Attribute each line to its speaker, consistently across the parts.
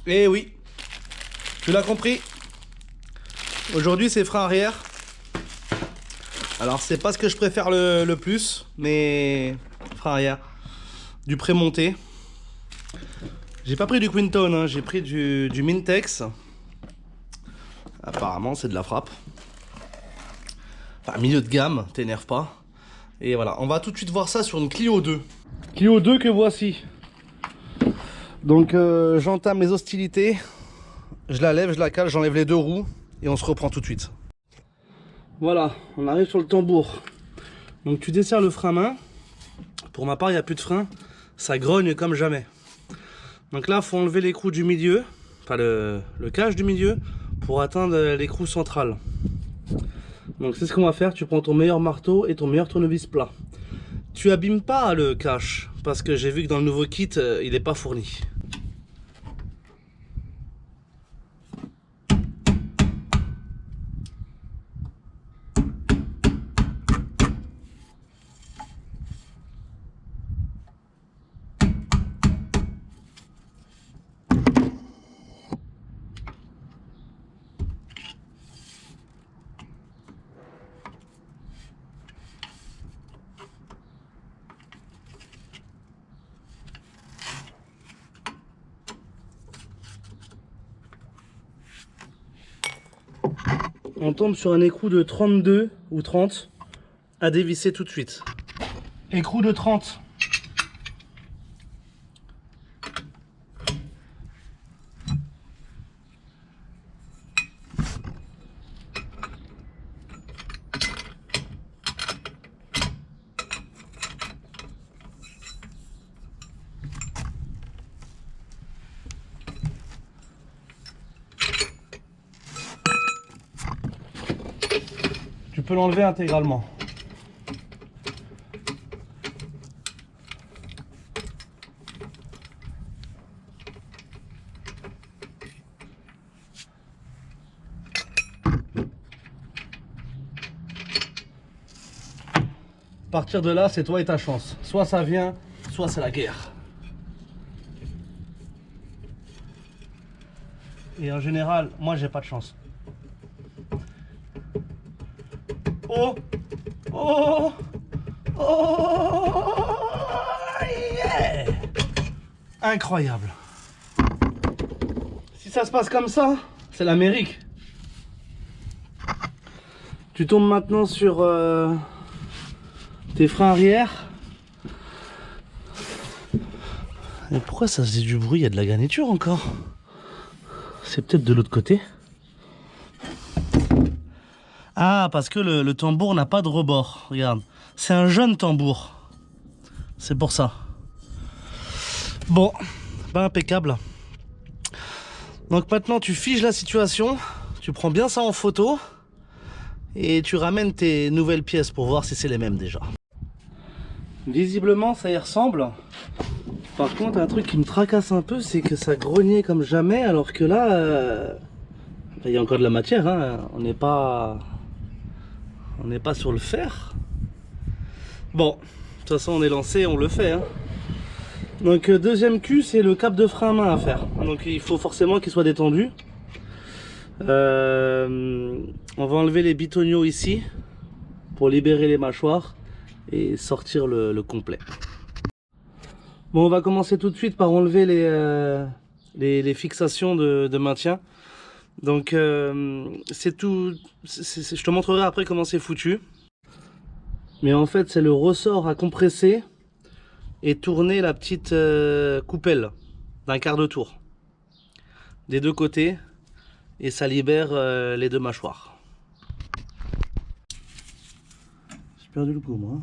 Speaker 1: Eh oui, tu l'as compris. Aujourd'hui c'est frein arrière. Alors c'est pas ce que je préfère le plus, mais frein arrière. Du prémonté. J'ai pas pris du Quinton, hein, j'ai pris du Mintex. Apparemment c'est de la frappe. Enfin milieu de gamme, t'énerve pas. Et voilà, on va tout de suite voir ça sur une Clio 2. Clio 2 que voici. Donc j'entame les hostilités. Je la lève, je la cale, j'enlève les deux roues. Et on se reprend tout de suite. Voilà, on arrive sur le tambour. Donc tu desserres le frein main. Pour ma part, il n'y a plus de frein. Ça grogne comme jamais. Donc là, il faut enlever l'écrou du milieu. Enfin le cache du milieu. Pour atteindre l'écrou central. Donc c'est ce qu'on va faire. Tu prends ton meilleur marteau et ton meilleur tournevis plat. Tu abîmes pas le cache. Parce que j'ai vu que dans le nouveau kit, il n'est pas fourni. On tombe sur un écrou de 32 ou 30 à dévisser tout de suite. Écrou de 30. Tu peux l'enlever intégralement. À partir de là, c'est toi et ta chance. Soit ça vient, soit c'est la guerre. Et en général, moi j'ai pas de chance. Oh! Oh! Oh! Yeah! Incroyable. Si ça se passe comme ça, c'est l'Amérique. Tu tombes maintenant sur tes freins arrière. Et pourquoi ça faisait du bruit? Il y a de la garniture encore. C'est peut-être de l'autre côté. Ah, parce que le tambour n'a pas de rebord. Regarde, c'est un jeune tambour. C'est pour ça. Bon, bah impeccable. Donc maintenant tu figes la situation. Tu prends bien ça en photo. Et tu ramènes tes nouvelles pièces pour voir si c'est les mêmes déjà. Visiblement ça y ressemble. Par contre un truc qui me tracasse un peu, c'est que ça grognait comme jamais. Alors que là, il y a encore de la matière, hein. On n'est pas sur le fer. Bon, de toute façon on est lancé, on le fait, hein. Donc deuxième cul, c'est le cap de frein main à faire. Donc il faut forcément qu'il soit détendu. On va enlever les bitoniaux ici pour libérer les mâchoires et sortir le complet. Bon, on va commencer tout de suite par enlever les fixations de maintien. Donc c'est tout. Je te montrerai après comment c'est foutu. Mais en fait c'est le ressort à compresser et tourner la petite coupelle d'un quart de tour des deux côtés. Et ça libère les deux mâchoires. J'ai perdu le coup moi.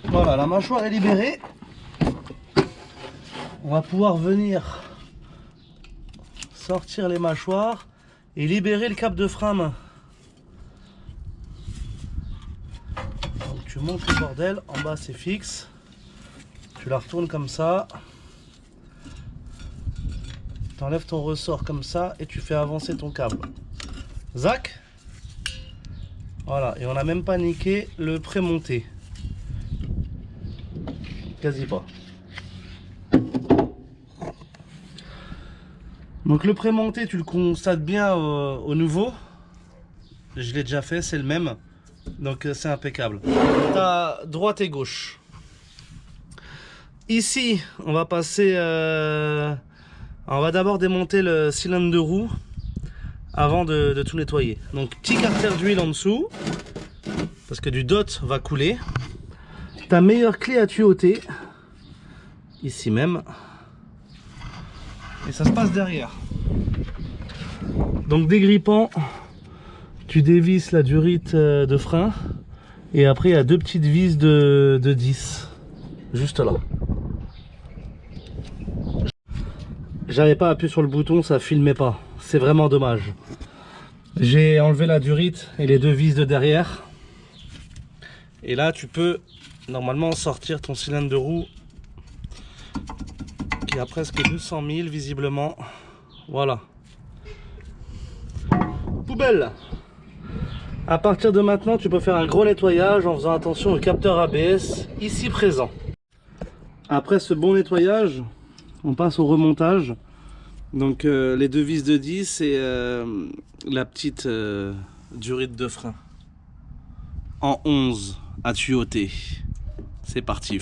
Speaker 1: Voilà, la mâchoire est libérée. on va pouvoir venir sortir les mâchoires et libérer le cap de frein à main. Donc tu montes le bordel, en bas c'est fixe, tu la retournes comme ça, tu enlèves ton ressort comme ça et tu fais avancer ton câble. Zac. Voilà, et on n'a même pas niqué le prémonté. Quasi pas. Donc le prémonté, tu le constates bien au nouveau. Je l'ai déjà fait, c'est le même. Donc c'est impeccable. Tu as droite et gauche. Ici, on va passer... on va d'abord démonter le cylindre de roue avant de tout nettoyer. Donc petit carter d'huile en dessous, parce que du dot va couler. Ta meilleure clé à tuyauter, ici même. Et ça se passe derrière. Donc dégrippant, tu dévisses la durite de frein. Et après il y a deux petites vis de 10. Juste là. J'avais pas appuyé sur le bouton, ça filmait pas. C'est vraiment dommage. J'ai enlevé la durite et les deux vis de derrière. Et là tu peux normalement sortir ton cylindre de roue qui a presque 200 000 visiblement. Voilà. Poubelle. À partir de maintenant, tu peux faire un gros nettoyage en faisant attention au capteur ABS ici présent. Après ce bon nettoyage, on passe au remontage. Donc les deux vis de 10 et la petite durite de frein en 11 à tuyauter. C'est parti.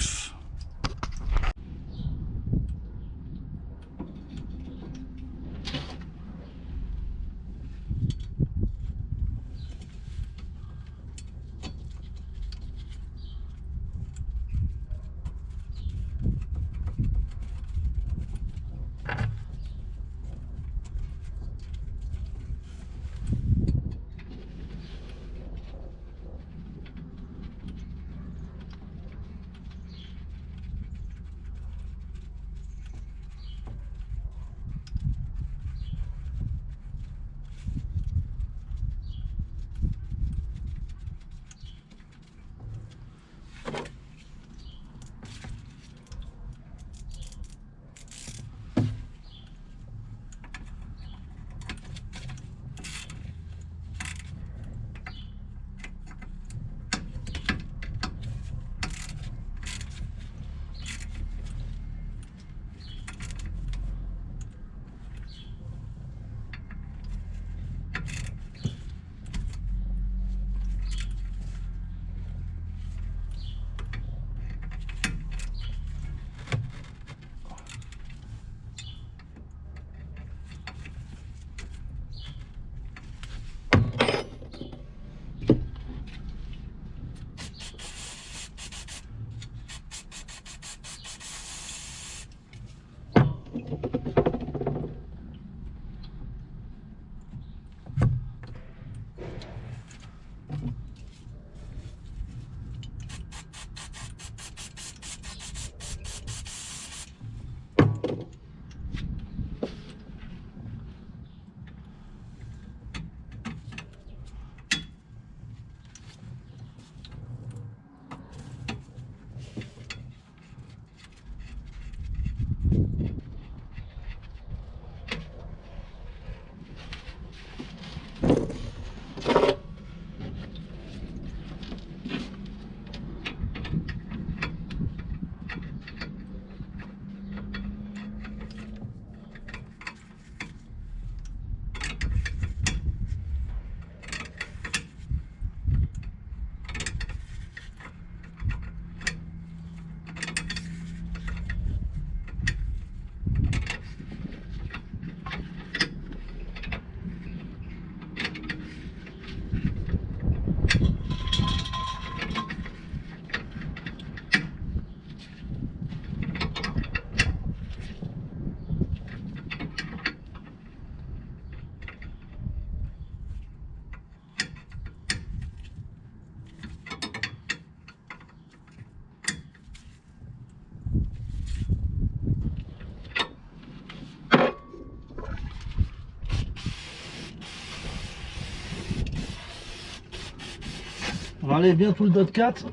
Speaker 1: On enlève bien tout le dot 4.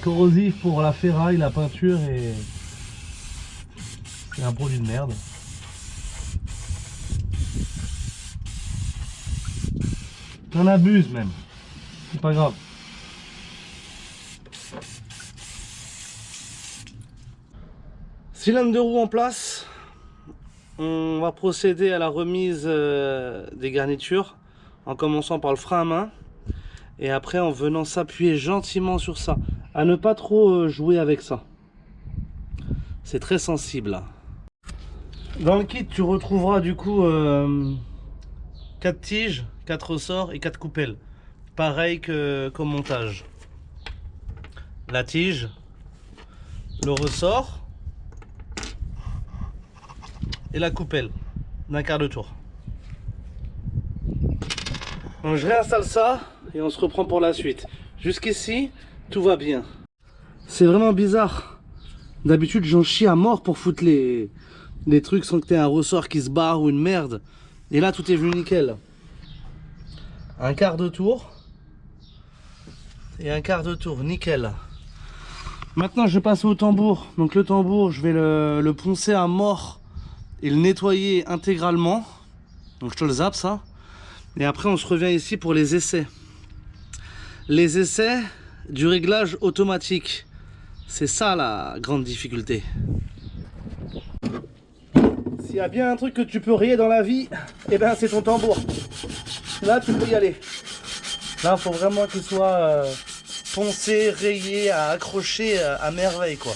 Speaker 1: Corrosif pour la ferraille, la peinture et c'est un produit de merde. T'en abuses même. C'est pas grave. Cylindre de roue en place. On va procéder à la remise des garnitures en commençant par le frein à main et après en venant s'appuyer gentiment sur ça. À ne pas trop jouer avec ça. C'est très sensible. Dans le kit, tu retrouveras du coup 4 tiges, 4 ressorts et 4 coupelles. Pareil qu'au montage. La tige, le ressort et la coupelle d'un quart de tour. Donc je réinstalle ça et on se reprend pour la suite. Jusqu'ici, tout va bien. C'est vraiment bizarre. D'habitude, j'en chie à mort pour foutre les trucs sans que tu aies un ressort qui se barre ou une merde. Et là, tout est venu nickel. Un quart de tour. Et un quart de tour, nickel. Maintenant, je passe au tambour. Donc le tambour, je vais le poncer à mort et le nettoyer intégralement. Donc je te le zappe ça. Et après, on se revient ici pour les essais. Les essais du réglage automatique. C'est ça la grande difficulté. S'il y a bien un truc que tu peux rayer dans la vie, eh ben c'est ton tambour. Là, tu peux y aller. Là, il faut vraiment qu'il soit poncé, rayé, à accrocher à merveille, quoi.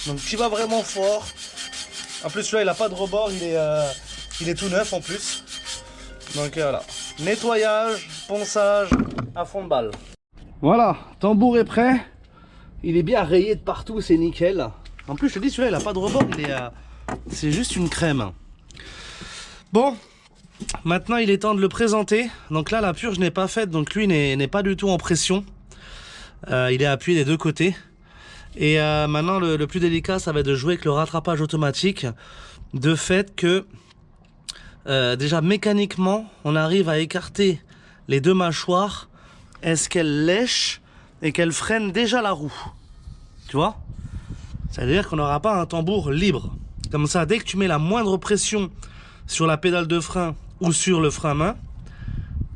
Speaker 1: Donc, tu vas vraiment fort. En plus, celui-là, il n'a pas de rebord, il est tout neuf en plus. Donc, voilà. Nettoyage, ponçage, à fond de balle. Voilà, tambour est prêt. Il est bien rayé de partout, c'est nickel. En plus, je te dis, celui-là, il n'a pas de rebord, c'est juste une crème. Bon, maintenant, il est temps de le présenter. Donc là, la purge je n'ai pas faite, donc lui n'est pas du tout en pression. Il est appuyé des deux côtés. Et maintenant, le plus délicat, ça va être de jouer avec le rattrapage automatique. De fait que, déjà mécaniquement, on arrive à écarter les deux mâchoires. Est-ce qu'elle lèche et qu'elle freine déjà la roue? Tu vois? C'est-à-dire qu'on n'aura pas un tambour libre. Comme ça, dès que tu mets la moindre pression sur la pédale de frein ou sur le frein à main,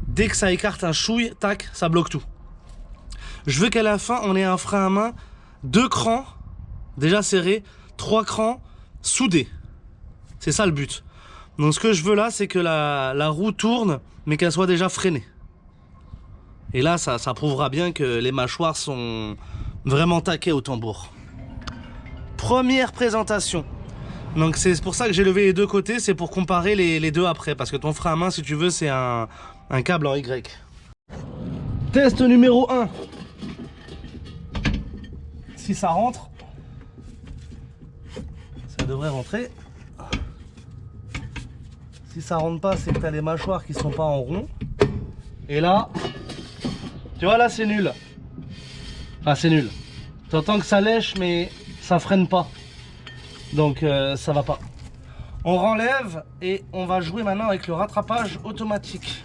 Speaker 1: dès que ça écarte un chouille, tac, ça bloque tout. Je veux qu'à la fin, on ait un frein à main, 2 crans déjà serrés, 3 crans soudés. C'est ça le but. Donc ce que je veux là, c'est que la roue tourne, mais qu'elle soit déjà freinée. Et là, ça prouvera bien que les mâchoires sont vraiment taquées au tambour. Première présentation. Donc c'est pour ça que j'ai levé les deux côtés, c'est pour comparer les deux après. Parce que ton frein à main, si tu veux, c'est un câble en Y. Test numéro 1. Si ça rentre, ça devrait rentrer. Si ça rentre pas, c'est que tu as les mâchoires qui sont pas en rond. Et là, tu vois, là c'est nul. Enfin, c'est nul. Tu entends que ça lèche, mais ça freine pas. Donc ça va pas. On renlève et on va jouer maintenant avec le rattrapage automatique.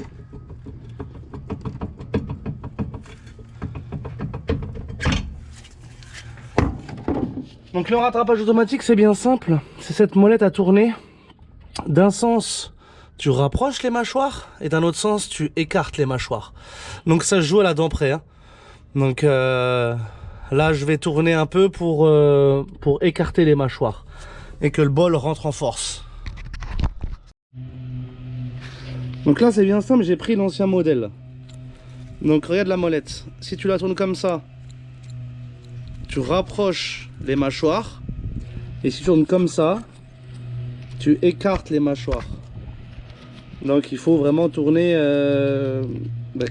Speaker 1: Donc le rattrapage automatique, c'est bien simple. C'est cette molette à tourner. D'un sens, tu rapproches les mâchoires et d'un autre sens, tu écartes les mâchoires. Donc ça se joue à la dent près. Hein. Donc là, je vais tourner un peu pour écarter les mâchoires et que le bol rentre en force. Donc là, c'est bien simple, j'ai pris l'ancien modèle. Donc regarde la molette. Si tu la tournes comme ça, tu rapproches les mâchoires. Et si tu tournes comme ça, tu écartes les mâchoires. Donc il faut vraiment tourner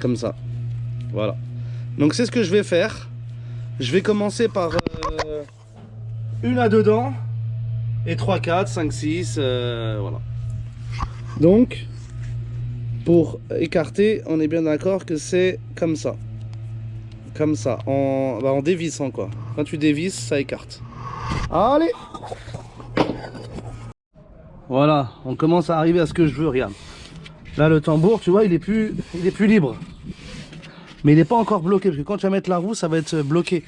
Speaker 1: comme ça. Voilà. Donc c'est ce que je vais faire. Je vais commencer par une à deux dents. Et 3, 4, 5, 6. Voilà. Donc, pour écarter, on est bien d'accord que c'est comme ça. Comme ça. En dévissant quoi. Quand tu dévisses, ça écarte. Allez! Voilà, on commence à arriver à ce que je veux, regarde. Là, le tambour, tu vois, il est plus libre. Mais il n'est pas encore bloqué, parce que quand tu vas mettre la roue, ça va être bloqué.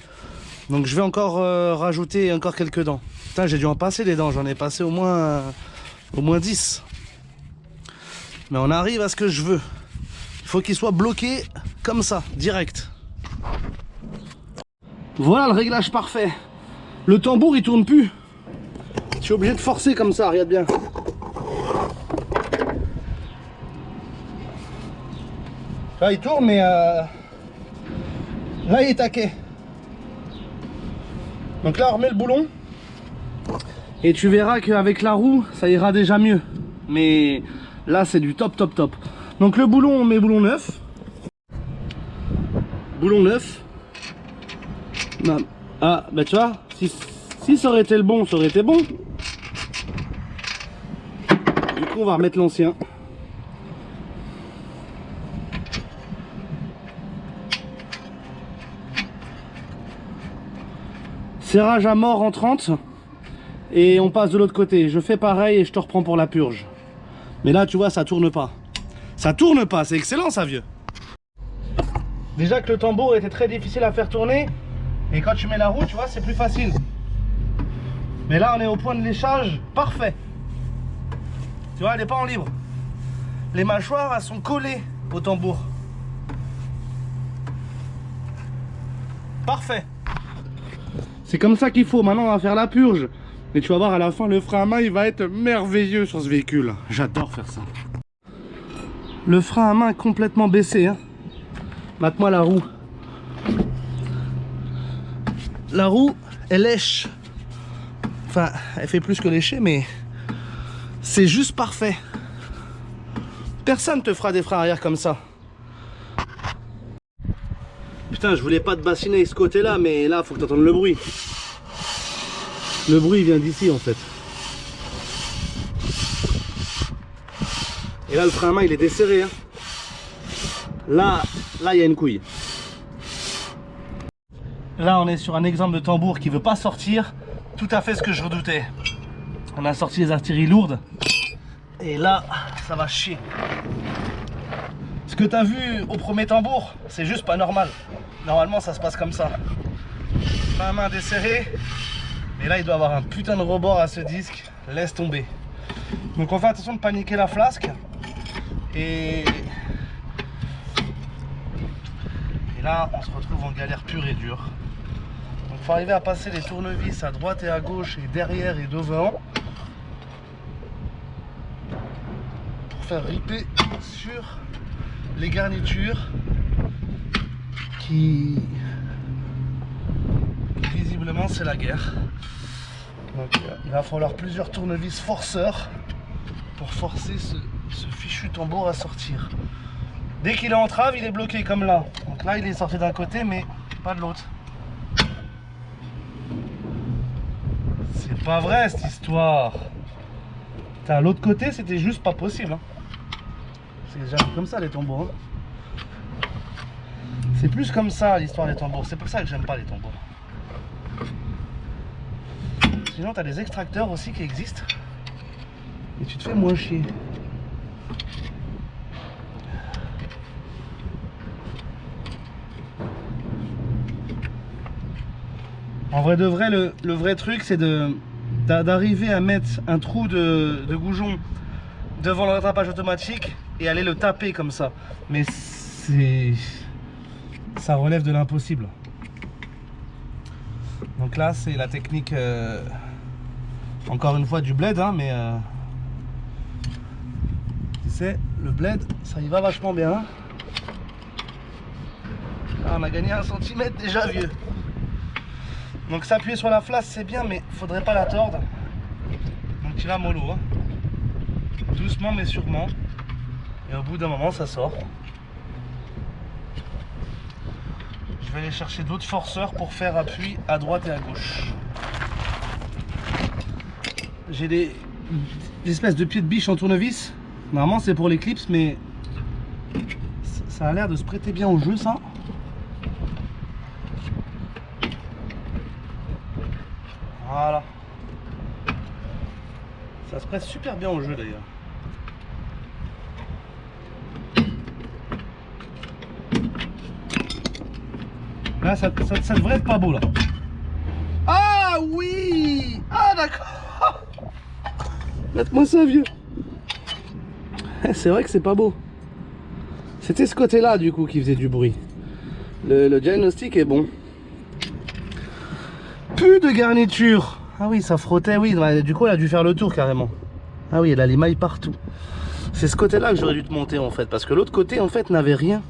Speaker 1: Donc je vais encore rajouter encore quelques dents. Putain, j'ai dû en passer des dents, j'en ai passé au moins 10. Mais on arrive à ce que je veux. Il faut qu'il soit bloqué comme ça, direct. Voilà le réglage parfait. Le tambour il tourne plus. Je suis obligé de forcer comme ça, regarde bien. Là il tourne mais là il est taqué. Donc là on remet le boulon. Et tu verras qu'avec la roue ça ira déjà mieux. Mais là c'est du top. Donc le boulon, on met boulon neuf. Boulon neuf. Non. Ah bah tu vois, si ça aurait été le bon, ça aurait été bon. Du coup on va remettre l'ancien. Serrage à mort en 30. Et on passe de l'autre côté. Je fais pareil et je te reprends pour la purge. Mais là tu vois ça tourne pas. Ça tourne pas, c'est excellent ça vieux. Déjà que le tambour était très difficile à faire tourner. Et quand tu mets la roue tu vois c'est plus facile. Mais là on est au point de léchage parfait. Tu vois elle n'est pas en libre. Les mâchoires elles sont collées au tambour. Parfait. C'est comme ça qu'il faut. Maintenant on va faire la purge. Et tu vas voir à la fin le frein à main il va être merveilleux sur ce véhicule. J'adore faire ça. Le frein à main complètement baissé hein. Mate-moi la roue. La roue elle lèche. Enfin elle fait plus que lécher mais c'est juste parfait. Personne te fera des freins arrière comme ça. Putain je voulais pas te bassiner ce côté là mais là faut que tu entendes le bruit. Le bruit vient d'ici en fait. Et là le frein à main il est desserré hein. Là il y a une couille. Là on est sur un exemple de tambour qui veut pas sortir. Tout à fait ce que je redoutais. On a sorti les artilleries lourdes. Et là ça va chier. Ce que tu as vu au premier tambour c'est juste pas normal. Normalement ça se passe comme ça. Frein à main desserré. Et là il doit avoir un putain de rebord à ce disque. Laisse tomber. Donc on fait attention de ne pas niquer la flasque. Et là on se retrouve en galère pure et dure. Donc il faut arriver à passer les tournevis à droite et à gauche et derrière et devant pour faire ripper sur les garnitures qui visiblement c'est la guerre. Donc il va falloir plusieurs tournevis forceurs pour forcer ce fichu tambour à sortir. Dès qu'il est en trave, il est bloqué comme là. Donc là, il est sorti d'un côté, mais pas de l'autre. C'est pas vrai cette histoire. À l'autre côté, c'était juste pas possible. Hein. C'est déjà comme ça les tambours. Hein. C'est plus comme ça l'histoire des tambours. C'est pour ça que j'aime pas les tambours. Sinon, tu as des extracteurs aussi qui existent. Et tu te fais moins chier. En vrai de vrai, le vrai truc c'est d'arriver à mettre un trou de goujon devant le rattrapage automatique et aller le taper comme ça. Mais ça relève de l'impossible. Donc là c'est la technique encore une fois du bled hein, mais tu sais le bled ça y va vachement bien. Là, on a gagné 1 cm déjà vieux. Donc s'appuyer sur la flasque c'est bien mais faudrait pas la tordre. Donc tu vas mollo hein. Doucement mais sûrement. Et au bout d'un moment ça sort. Je vais aller chercher d'autres forceurs pour faire appui à droite et à gauche. J'ai des espèces de pieds de biche en tournevis. Normalement c'est pour les clips mais ça a l'air de se prêter bien au jeu ça. Voilà. Ça se prête super bien au jeu d'ailleurs. Là, ça devrait être pas beau là. Ah oui! Ah d'accord! Mette-moi ça, vieux. C'est vrai que c'est pas beau. C'était ce côté-là du coup qui faisait du bruit. Le diagnostic est bon. Plus de garniture. Ah oui, ça frottait, oui. Du coup, elle a dû faire le tour carrément. Ah oui, elle a les mailles partout. C'est ce côté-là que j'aurais dû te monter en fait. Parce que l'autre côté en fait n'avait rien.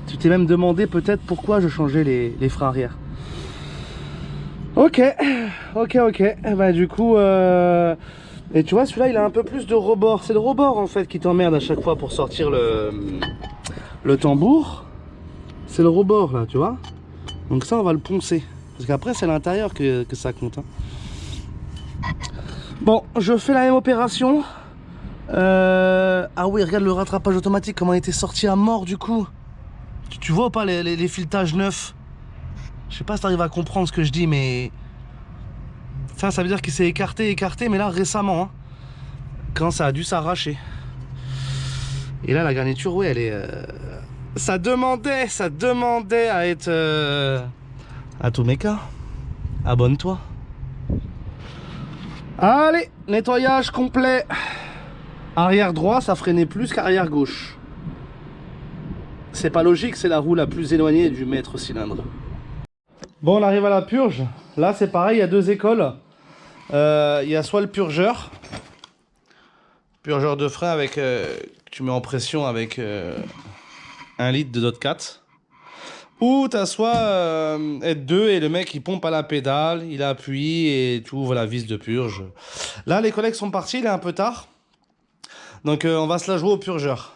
Speaker 1: Tu t'es même demandé peut-être pourquoi je changeais les freins arrière. Ok. Bah du coup... Et tu vois, celui-là, il a un peu plus de rebord. C'est le rebord en fait qui t'emmerde à chaque fois pour sortir le tambour. C'est le rebord là, tu vois. Donc ça, on va le poncer. Parce qu'après, c'est l'intérieur que ça compte. Hein. Bon, je fais la même opération. Ah oui, regarde le rattrapage automatique, comment il était sorti à mort du coup. Tu vois pas les filetages neufs? Je sais pas si tu arrives à comprendre ce que je dis, mais... Ça veut dire qu'il s'est écarté, mais là récemment. Hein, quand ça a dû s'arracher. Et là, la garniture, ouais, elle est... Ça demandait à être... À tous mes cas. Abonne-toi. Allez, nettoyage complet. Arrière droit, ça freinait plus qu'arrière gauche. C'est pas logique, c'est la roue la plus éloignée du maître cylindre. Bon, on arrive à la purge. Là, c'est pareil, il y a deux écoles. Il y a soit le purgeur de frein avec tu mets en pression avec 1 litre de DOT 4. Ou tu as soit N2 et le mec il pompe à la pédale, il appuie et tu ouvres la vis de purge. Là, les collègues sont partis, il est un peu tard. Donc on va se la jouer au purgeur.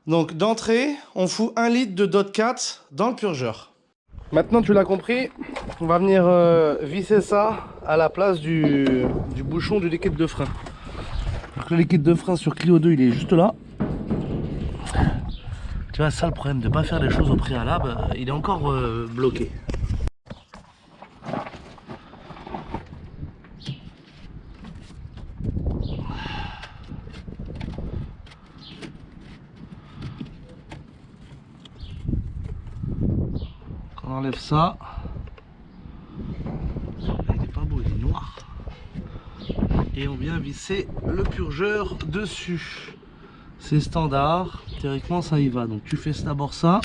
Speaker 1: Donc d'entrée, on fout 1 litre de DOT 4 dans le purgeur. Maintenant tu l'as compris, on va venir visser ça à la place du bouchon du liquide de frein. Donc le liquide de frein sur Clio 2 il est juste là. Tu vois, ça le problème de ne pas faire les choses au préalable, il est encore bloqué. On enlève ça. Il n'est pas beau, il est noir. Et on vient visser le purgeur dessus. C'est standard, théoriquement ça y va. Donc tu fais d'abord ça.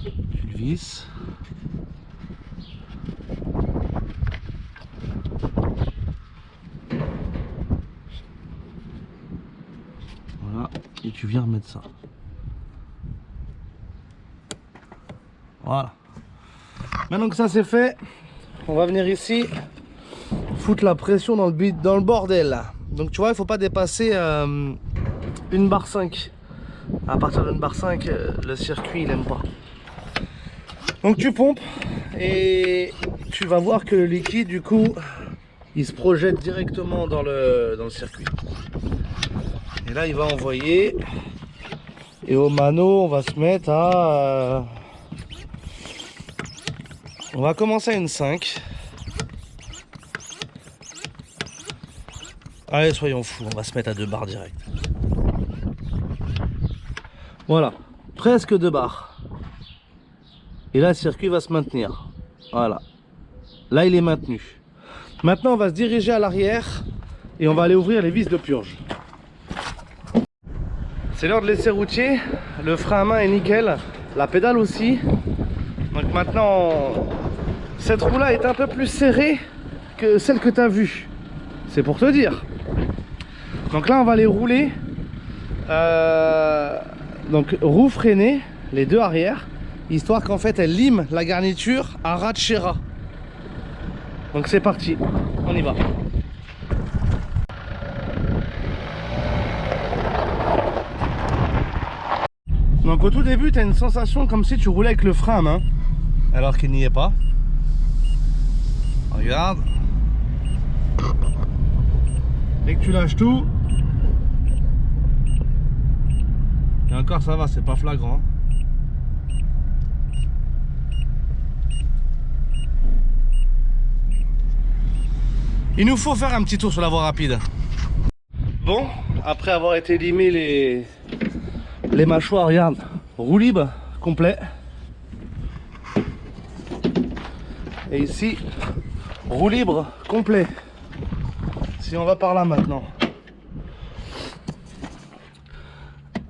Speaker 1: Tu le visses. Voilà, et tu viens remettre ça. Voilà. Maintenant que ça c'est fait, on va venir ici foutre la pression dans le bordel là. Donc tu vois, il faut pas dépasser 1 barre 5. À partir d'une barre 5, le circuit il aime pas. Donc tu pompes et tu vas voir que le liquide du coup il se projette directement dans le circuit. Et là il va envoyer. Et au mano on va se mettre à... on va commencer à une 5. Allez, soyons fous, on va se mettre à 2 barres direct. Voilà, presque 2 barres. Et là, le circuit va se maintenir. Voilà. Là, il est maintenu. Maintenant, on va se diriger à l'arrière et on va aller ouvrir les vis de purge. C'est l'heure de l'essai routier. Le frein à main est nickel. La pédale aussi. Donc maintenant, cette roue-là est un peu plus serrée que celle que tu as vue. C'est pour te dire. Donc là, on va les rouler. Donc roue freinée, les deux arrière, histoire qu'en fait elle lime la garniture à ras de chez ras. Donc c'est parti, on y va. Donc au tout début, tu as une sensation comme si tu roulais avec le frein à main, alors qu'il n'y est pas. Regarde. Dès que tu lâches tout, et encore ça va, c'est pas flagrant. Il nous faut faire un petit tour sur la voie rapide. Bon, après avoir été limé les mâchoires, regarde, roue libre, complet. Et ici, roue libre complet. Si on va par là maintenant.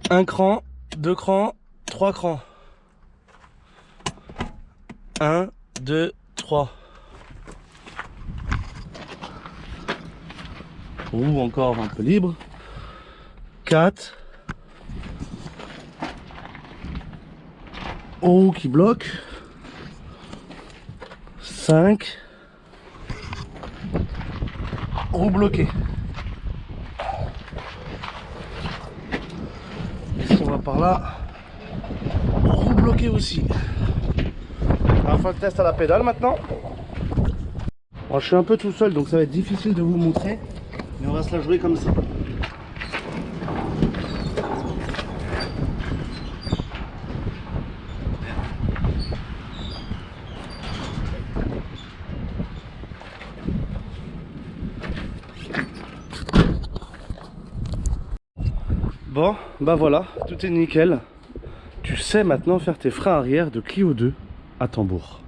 Speaker 1: Un cran, deux crans, trois crans. 1, 2, 3. Roue encore un peu libre. 4. Roue qui bloque. 5. Roue bloquée. Et si on va par là, roue bloquée aussi. On va faire le test à la pédale maintenant. Bon, je suis un peu tout seul donc ça va être difficile de vous montrer. Mais on va se la jouer comme ça. Bon, bah voilà, tout est nickel. Tu sais maintenant faire tes freins arrière de Clio 2 à tambour.